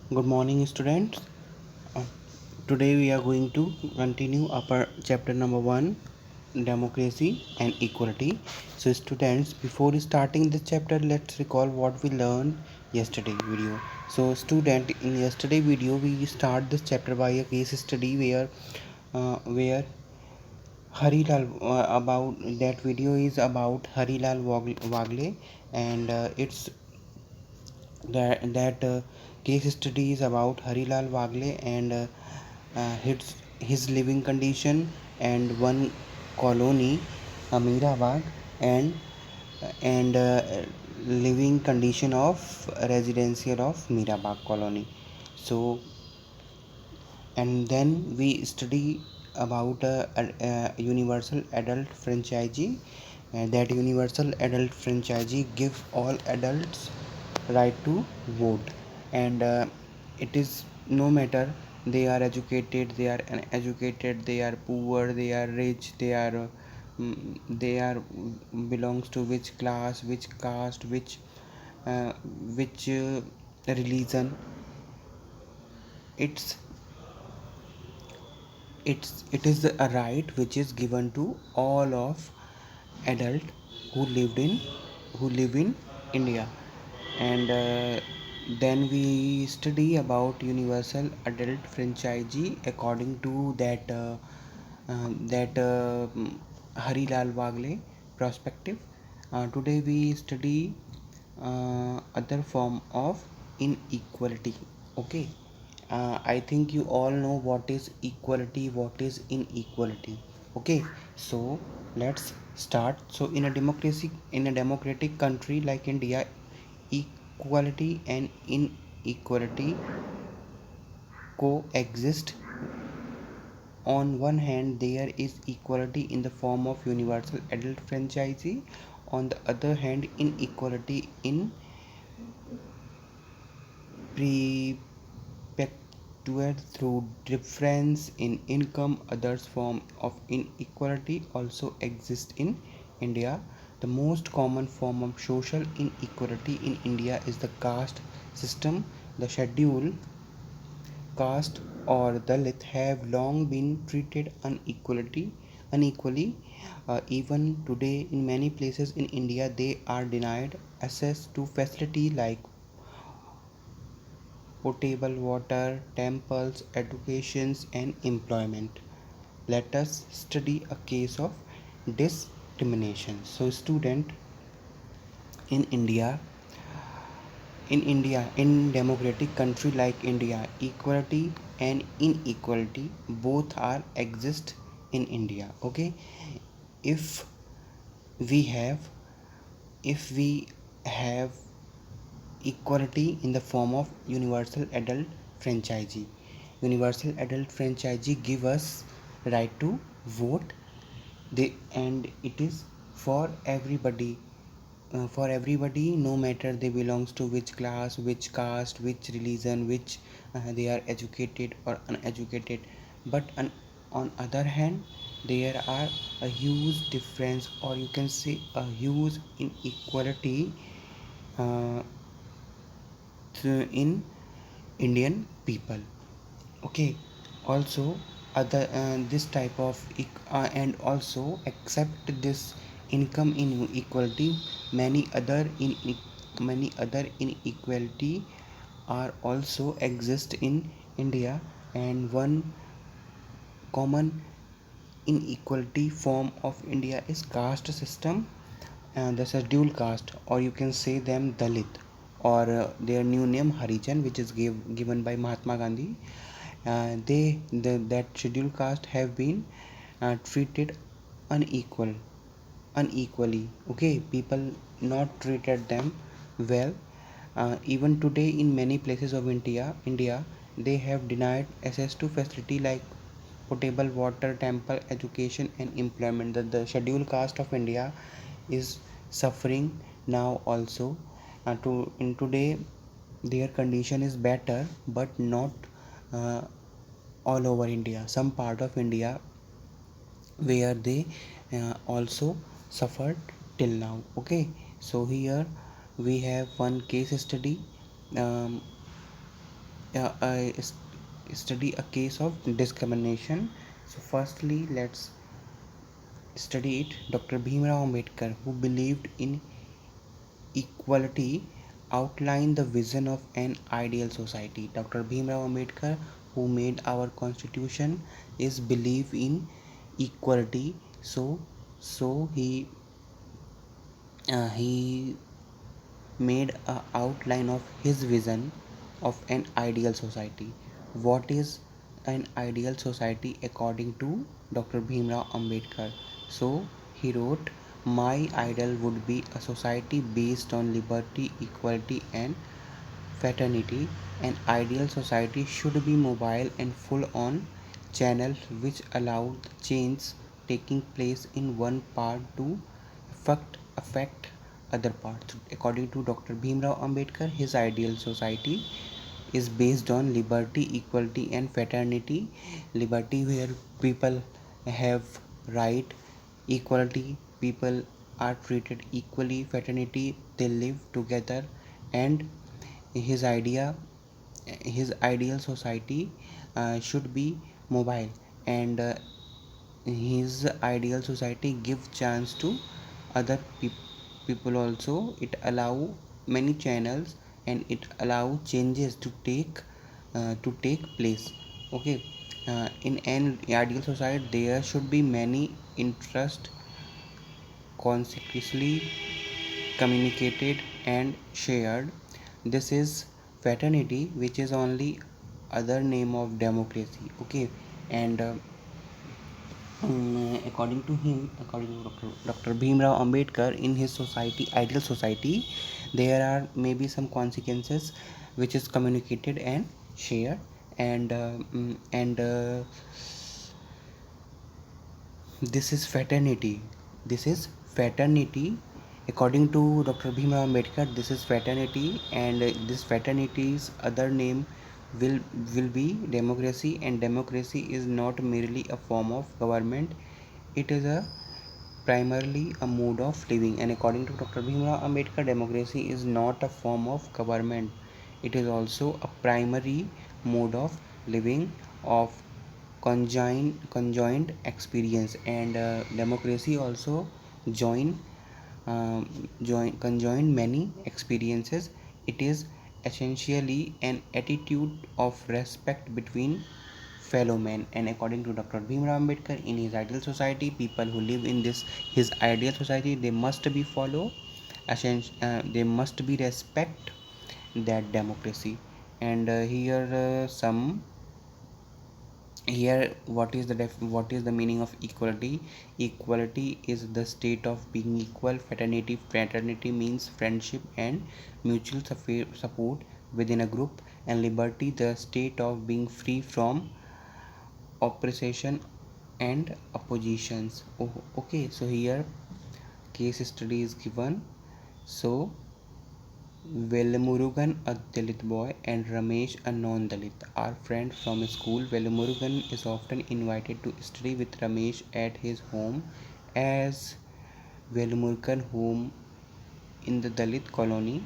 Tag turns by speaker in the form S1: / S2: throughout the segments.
S1: Good morning, students. Uh, Today we are going to continue our chapter number one, democracy and equality. So, students, before starting this chapter, let's recall what we learned yesterday video. So, student, in yesterday video, we start this chapter by a case study where Harilal about that video is about Harilal Wagle, and it's that case study is about Harilal Wagle and his living condition and one colony, Amirabad, and and living condition of residential of Mirabag colony. So and then we study about a universal adult franchisee, and that universal adult franchisee give all adults right to vote, and it is no matter they are educated, they are uneducated, they are poor, they are rich, they are belongs to which class, which caste, which religion. It's it's it is a right which is given to all of adult who live in India, and then we study about universal adult franchisee according to that Harilal Wagle perspective. Today we study other form of inequality. Okay, I think you all know what is equality, what is inequality. Okay, so let's start. So in a democratic country like India, equality and inequality coexist. On one hand, there is equality in the form of universal adult franchisee. On the other hand, inequality in perpetuated through difference in income. Others form of inequality also exist in India. The most common form of social inequality in India is the caste system. The schedule caste or Dalit have long been treated unequally. Even today, in many places in India, they are denied access to facility like potable water, temples, educations, and employment. Let us study a case of discrimination. So, student, in India, in democratic country like India, equality and inequality both are exist in India. Okay, if we have if we have equality in the form of universal adult franchisee give us right to vote. They and it is for everybody, no matter they belongs to which class, which caste, which religion, which they are educated or uneducated. But on other hand, there are a huge difference, or you can say a huge inequality uh, in Indian people. Okay, also other this type of and also accept this income inequality. Many other inequality are also exist in India, and one common inequality form of India is caste system, and the scheduled caste, or you can say them Dalit, or their new name Harijan, which is given by Mahatma Gandhi. That scheduled caste have been treated unequal unequally. Okay, people not treated them well. Even today, in many places of India, they have denied access to facility like potable water, temple, education, and employment. The scheduled caste of India is suffering now also. To in today, their condition is better, but not uh, all over India. Some part of India where they also suffered till now. Okay, so here we have one case study. um, study a case of discrimination. So firstly, let's study it. Dr. Bhimrao Ambedkar, who believed in equality, outlined the vision of an ideal society. Dr. Bhimrao Ambedkar, who made our constitution, is believe in equality. So he made a outline of his vision of an ideal society. What is an ideal society according to Dr. Bhimrao Ambedkar? So he wrote, "My ideal would be a society based on liberty, equality, and fraternity. An ideal society should be mobile and full on channels which allow the change taking place in one part to affect other parts." According to Dr. Bhimrao Ambedkar, his ideal society is based on liberty, equality, and fraternity. Liberty, where people have right; equality, people are treated equally; fraternity, they live together. And his idea his ideal society should be mobile, and his ideal society give chance to other people also. It allow many channels, and it allow changes to take place. Okay. In an ideal society there should be many interest consequently communicated and shared. This is fraternity, which is only other name of democracy. Okay. And according to him, according to Dr. Bhimrao Ambedkar, in his society, ideal society, there are maybe some consequences which is communicated and shared. And this is fraternity. This is fraternity. According to Dr. Bhimrao Ambedkar, this is fraternity, and this fraternity's other name will will be democracy. And democracy is not merely a form of government; it is a primarily a mode of living. And according to Dr. Bhimrao Ambedkar, democracy is not a form of government; it is also a primary mode of living of conjoined experience. And democracy also join conjoin many experiences. It is essentially an attitude of respect between fellow men. And according to Dr. Bhimrao Ambedkar, in his ideal society, people who live in this his ideal society, they must be follow they must be respect that democracy. And here what is the meaning of equality? Equality is the state of being equal. Fraternity means friendship and mutual support within a group. And liberty, the state of being free from oppression and oppositions. Oh, okay. So here case study is given. So Velmurugan, a Dalit boy, and Ramesh, a non-Dalit, are friends from school. Velmurugan is often invited to study with Ramesh at his home, as Velmurugan home in the Dalit colony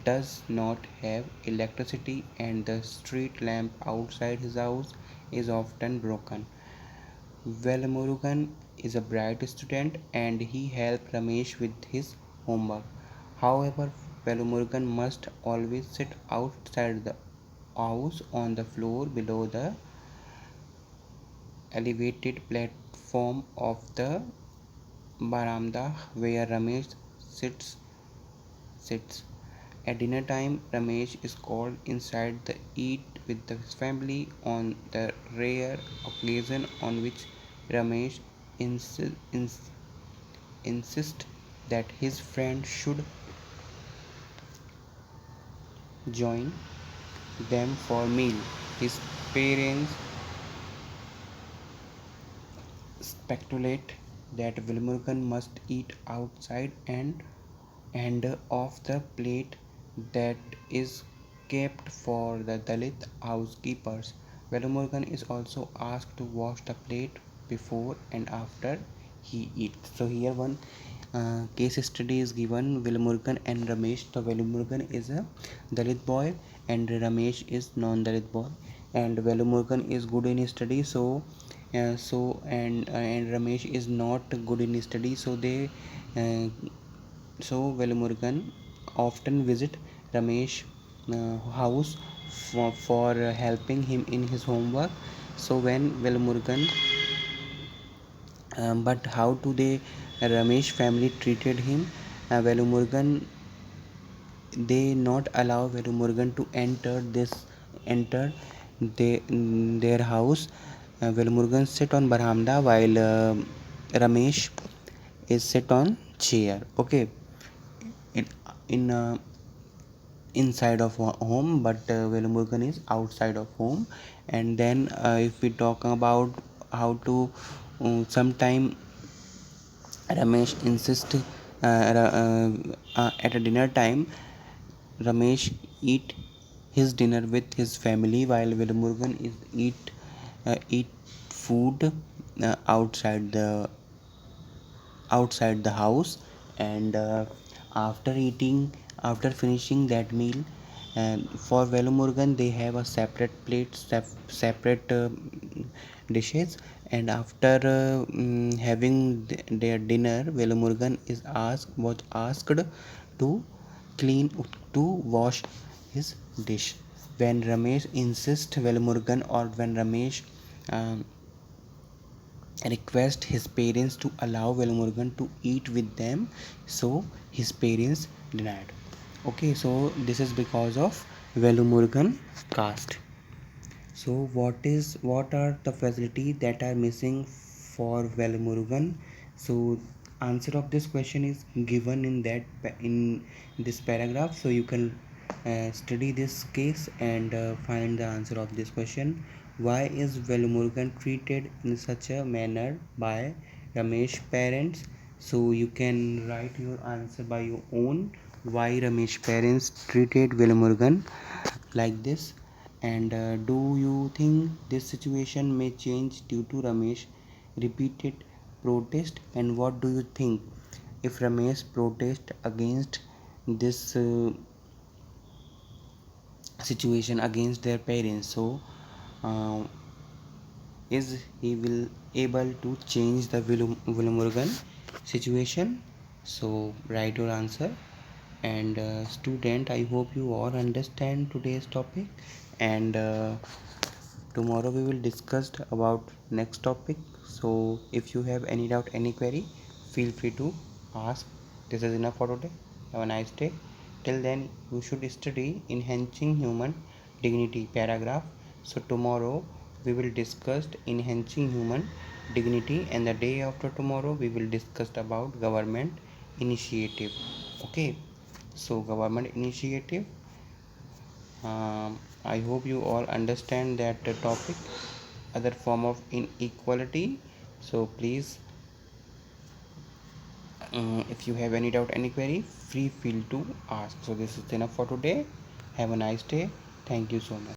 S1: does not have electricity, and the street lamp outside his house is often broken. Velmurugan is a bright student, and he helps Ramesh with his homework. However, Velmurugan must always sit outside the house on the floor below the elevated platform of the baranda where Ramesh sits. At dinner time, Ramesh is called inside to eat with his family. On the rare occasion on which Ramesh insists that his friend should join them for meal, his parents speculate that Wilmurgan must eat outside and off the plate that is kept for the Dalit housekeepers. Wilmurgan is also asked to wash the plate before and after he eats. So here one case study is given. Wilmurgan and Ramesh. So Wilmurgan is a Dalit boy, and Ramesh is non-Dalit boy, and Velumurugan is good in study. And Ramesh is not good in study, uh, so Velumurugan often visit Ramesh house for helping him in his homework. So when Velumurugan but how do they Ramesh family treated him? Velumurugan, they not allow Velumurugan to enter their house. Velumurugan sit on Barhamda while Ramesh is sit on chair. Okay, in in inside of home, but Velumurugan is outside of home. And then if we talk about how to sometime Ramesh insists at a dinner time. Ramesh eat his dinner with his family while Velumurugan is eat food outside the house. And after eating after finishing that meal, for Velumurugan they have a separate plate, separate dishes. And after having their dinner, Velumurugan was asked to clean to wash his dish. When Ramesh insists Velumurugan, or when Ramesh um, request his parents to allow Velumurugan to eat with them, so his parents denied. Okay, so this is because of Velumurugan caste. So what are the facilities that are missing for Velumurugan? So answer of this question is given in this paragraph. So you can study this case and find the answer of this question. Why is Velumurugan treated in such a manner by Ramesh parents? So you can write your answer by your own. Why Ramesh parents treated Velumurugan like this? And do you think this situation may change due to Ramesh repeated protest? And what do you think if Ramesh protest against this situation against their parents? So uh, is he will able to change the Velumurugan situation? So write your answer. And student, I hope you all understand today's topic. And tomorrow we will discuss about next topic. So if you have any doubt, any query, feel free to ask. This is enough for today. Have a nice day. Till then, you should study enhancing human dignity paragraph. So tomorrow we will discuss enhancing human dignity, and the day after tomorrow we will discuss about government initiative. Okay, so government initiative, I hope you all understand that topic, other form of inequality. So please, if you have any doubt, any query, free feel to ask. So this is enough for today. Have a nice day. Thank you so much.